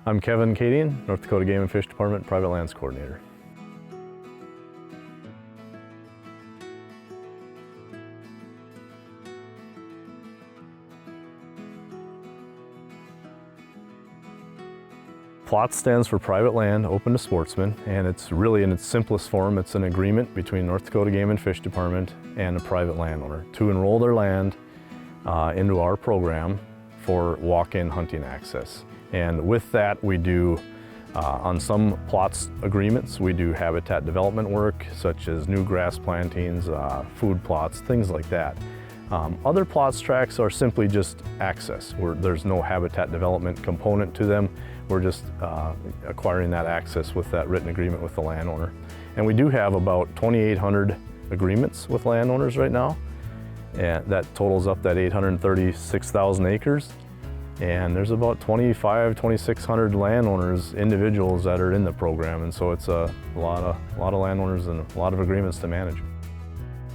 I'm Kevin Cadian, North Dakota Game and Fish Department Private Lands Coordinator. PLOTS stands for Private Land Open to Sportsmen, and it's really in its simplest form, it's an agreement between North Dakota Game and Fish Department and a private landowner to enroll their land into our program for walk-in hunting access. And with that, we do, on some PLOTS agreements, we do habitat development work, such as new grass plantings, food plots, things like that. Other PLOTS tracts are simply just access, where there's no habitat development component to them. We're just acquiring that access with that written agreement with the landowner. And we do have about 2,800 agreements with landowners right now, and that totals up that 836,000 acres. And there's about 2,600 landowners, individuals that are in the program, and so it's a lot of landowners and a lot of agreements to manage.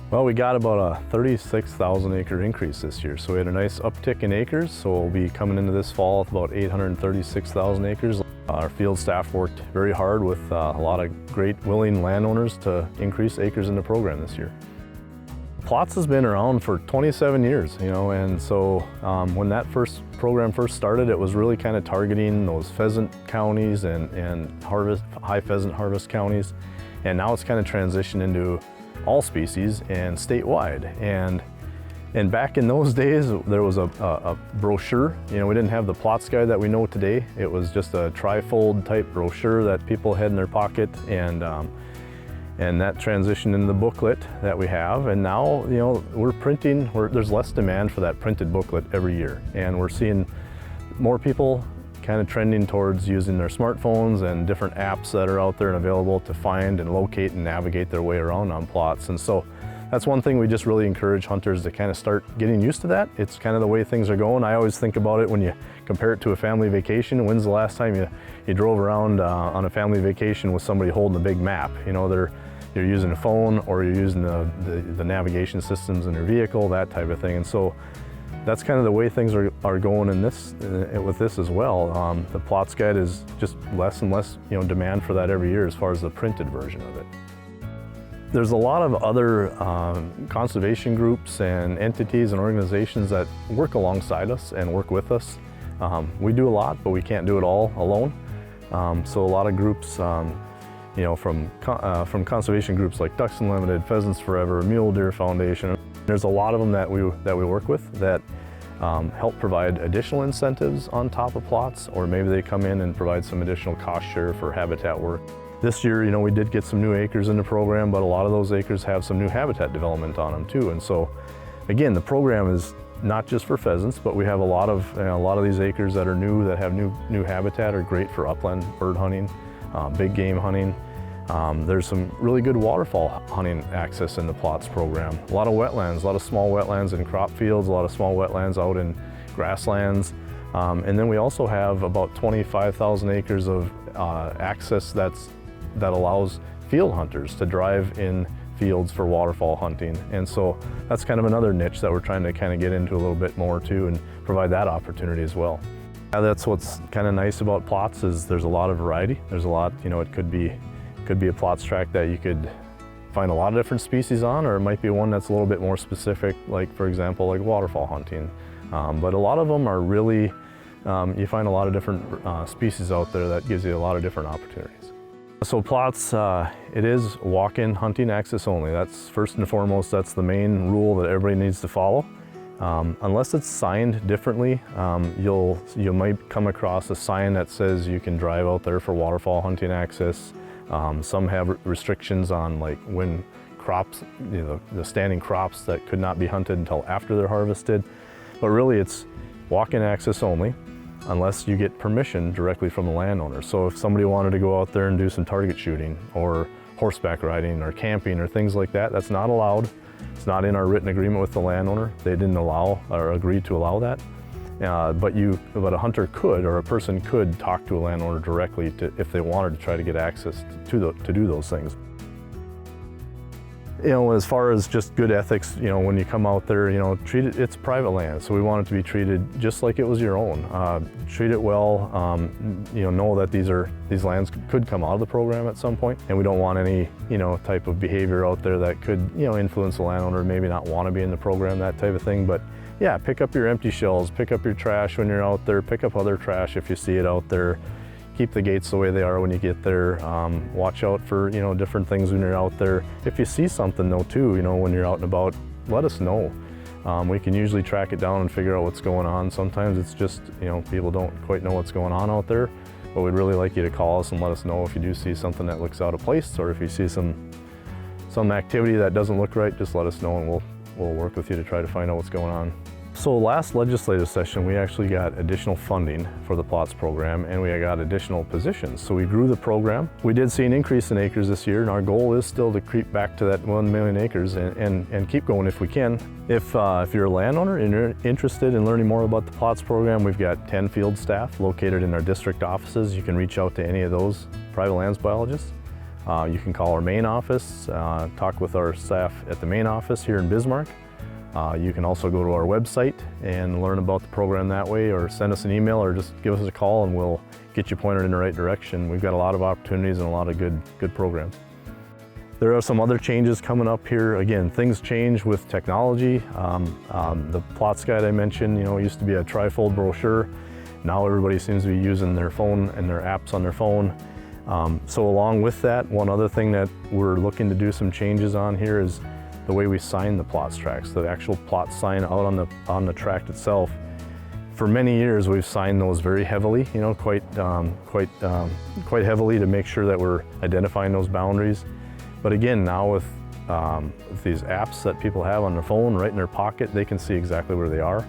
Well, we got about a 36,000 acre increase this year, so we had a nice uptick in acres, so we'll be coming into this fall with about 836,000 acres. Our field staff worked very hard with a lot of great willing landowners to increase acres in the program this year. PLOTS has been around for 27 years, and so when that program first started, it was really kind of targeting those pheasant counties and high pheasant harvest counties, and now it's kind of transitioned into all species and statewide. And back in those days, there was a brochure. We didn't have the PLOTS guide that we know today. It was just a trifold type brochure that people had in their pocket, and that transitioned into the booklet that we have. And now, we're printing. There's less demand for that printed booklet every year, and we're seeing more people kind of trending towards using their smartphones and different apps that are out there and available to find and locate and navigate their way around on PLOTS. And so that's one thing we just really encourage hunters to kind of start getting used to that. It's kind of the way things are going. I always think about it when you compare it to a family vacation. When's the last time you drove around on a family vacation with somebody holding a big map? You're using a phone, or you're using the navigation systems in your vehicle, that type of thing. And so that's kind of the way things are going with this as well. The PLOTS guide is just less and less demand for that every year as far as the printed version of it. There's a lot of other conservation groups and entities and organizations that work alongside us and work with us. We do a lot, but we can't do it all alone. So a lot of groups, from conservation groups like Ducks Unlimited, Pheasants Forever, Mule Deer Foundation. There's a lot of them that we work with that help provide additional incentives on top of PLOTS, or maybe they come in and provide some additional cost share for habitat work. This year, we did get some new acres in the program, but a lot of those acres have some new habitat development on them too. And so, again, the program is not just for pheasants, but we have a lot of these acres that are new, that have new habitat, are great for upland bird hunting, big game hunting. There's some really good waterfall hunting access in the PLOTS program. A lot of wetlands, a lot of small wetlands in crop fields, a lot of small wetlands out in grasslands. And then we also have about 25,000 acres of access that allows field hunters to drive in fields for waterfall hunting. And so that's kind of another niche that we're trying to kind of get into a little bit more too, and provide that opportunity as well. That's what's kind of nice about PLOTS, is there's a lot of variety. There's a lot, it could be a PLOTS tract that you could find a lot of different species on, or it might be one that's a little bit more specific, like, for example, like waterfall hunting. But a lot of them are really, you find a lot of different species out there that gives you a lot of different opportunities. So PLOTS, it is walk-in hunting access only. That's first and foremost, that's the main rule that everybody needs to follow. Unless it's signed differently, you might come across a sign that says you can drive out there for waterfall hunting access. Some have restrictions on like when crops, the standing crops that could not be hunted until after they're harvested. But really it's walk-in access only, unless you get permission directly from the landowner. So if somebody wanted to go out there and do some target shooting or horseback riding or camping or things like that, that's not allowed. It's not in our written agreement with the landowner. They didn't allow or agree to allow that. But a hunter could, or a person could, talk to a landowner directly if they wanted to try to get access to do those things. You know, as far as just good ethics, you know, when you come out there, you know, treat it, it's private land, so we want it to be treated just like it was your own. Treat it well, you know that these lands could come out of the program at some point, and we don't want any, you know, type of behavior out there that could, you know, influence the landowner, maybe not want to be in the program, that type of thing. But yeah, pick up your empty shells, pick up your trash when you're out there, pick up other trash if you see it out there. Keep the gates the way they are when you get there. Watch out for, you know, different things when you're out there. If you see something though too, you know, when you're out and about, let us know. We can usually track it down and figure out what's going on. Sometimes it's just, you know, people don't quite know what's going on out there, but we'd really like you to call us and let us know if you do see something that looks out of place, or if you see some activity that doesn't look right, just let us know and we'll work with you to try to find out what's going on. So last legislative session, we actually got additional funding for the PLOTS program, and we got additional positions. So we grew the program. We did see an increase in acres this year, and our goal is still to creep back to that 1 million acres and keep going if we can. If you're a landowner and you're interested in learning more about the PLOTS program, we've got 10 field staff located in our district offices. You can reach out to any of those private lands biologists. You can call our main office, talk with our staff at the main office here in Bismarck. You can also go to our website and learn about the program that way, or send us an email, or just give us a call and we'll get you pointed in the right direction. We've got a lot of opportunities and a lot of good programs. There are some other changes coming up here. Again, things change with technology. The PLOTS guide I mentioned, you know, used to be a trifold brochure. Now everybody seems to be using their phone and their apps on their phone. So along with that, one other thing that we're looking to do some changes on here is the way we sign the PLOTS tracts, the actual PLOTS sign out on the tract itself. For many years, we've signed those very heavily, you know, quite heavily to make sure that we're identifying those boundaries. But again, now with these apps that people have on their phone, right in their pocket, they can see exactly where they are.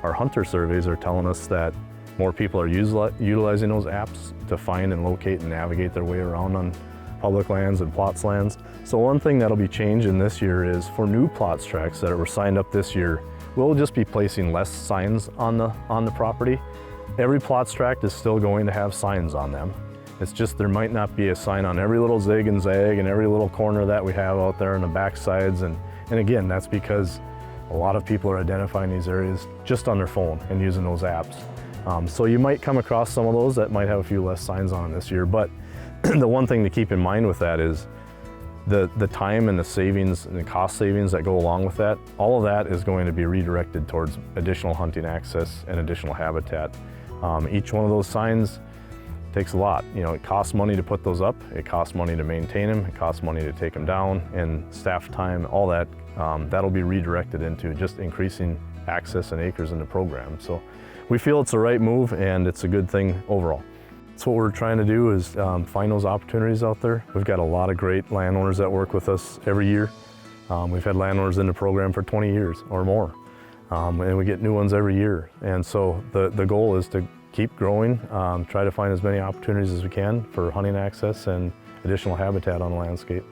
Our hunter surveys are telling us that more people are utilizing those apps to find and locate and navigate their way around on public lands and PLOTS lands. So one thing that'll be changing this year is for new PLOTS tracts that were signed up this year, we'll just be placing less signs on the property. Every PLOTS tract is still going to have signs on them. It's just there might not be a sign on every little zig and zag and every little corner that we have out there on the back sides. And again, that's because a lot of people are identifying these areas just on their phone and using those apps. So you might come across some of those that might have a few less signs on this year, but the one thing to keep in mind with that is the time and the savings and the cost savings that go along with that. All of that is going to be redirected towards additional hunting access and additional habitat. Each one of those signs takes a lot. You know, it costs money to put those up, it costs money to maintain them, it costs money to take them down, and staff time, all that, that'll be redirected into just increasing access and acres in the program. So we feel it's the right move and it's a good thing overall. So what we're trying to do is find those opportunities out there. We've got a lot of great landowners that work with us every year. We've had landowners in the program for 20 years or more, and we get new ones every year. And so the goal is to keep growing, try to find as many opportunities as we can for hunting access and additional habitat on the landscape.